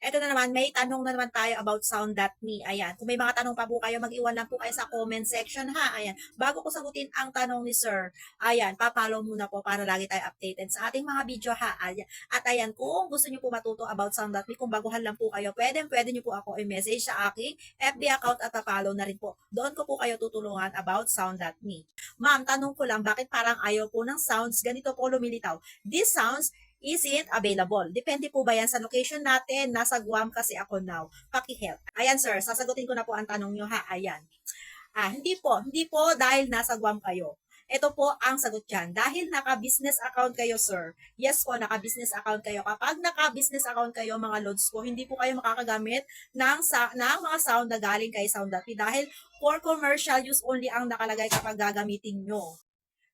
Eto na naman, may tanong na naman tayo about sound.me. Ayan, kung may mga tanong pa po kayo, mag-iwan lang po kayo sa comment section ha. Ayan, bago ko sagutin ang tanong ni sir, ayan, papalo muna po para lagi tayo updated sa ating mga video ha. Ayan. At ayan, kung gusto niyo po matuto about sound.me, kung baguhan lang po kayo, pwede niyo po ako i-message sa aking FB account at papalo na rin po. Doon ko po kayo tutulungan about sound.me. Ma'am, tanong ko lang, bakit parang ayaw po ng sounds? Ganito po lumilitaw. These sounds isn't available. Depende po ba yan sa location natin? Nasa Guam kasi ako now. Paki-help. Ayan sir, sasagutin ko na po ang tanong nyo ha. Ayan. Hindi po dahil nasa Guam kayo. Ito po ang sagot dyan. Dahil naka-business account kayo, sir. Yes po, naka-business account kayo. Kapag naka-business account kayo, mga loads ko, hindi po kayo makakagamit ng mga sound na galing kay Sound.me dahil for commercial use only ang nakalagay kapag gagamitin nyo.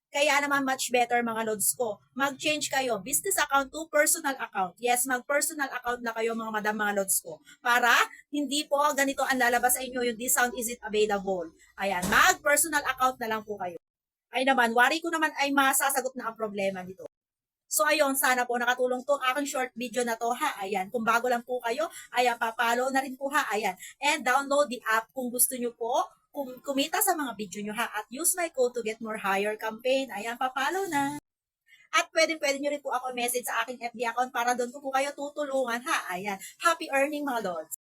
Kaya naman much better mga loads ko. Mag-change kayo. Business account to personal account. Yes, mag-personal account na kayo mga madam mga loads ko. Para hindi po ganito ang lalabas sa inyo yung this sound isn't available. Ayan, mag-personal account na lang po kayo. Ay naman, worry ko naman ay masasagot na ang problema nito. So ayun, sana po nakatulong tong aking short video na to ha. Ayan, kung bago lang po kayo, ayan, papalo na rin po ha. Ayan, and download the app kung gusto nyo po kumita sa mga video nyo ha. At use my code to get more higher campaign. Ayan, papalo na. At pwede nyo rin po ako message sa aking FB account para doon ko po kayo tutulungan ha. Ayan, happy earning mga lods.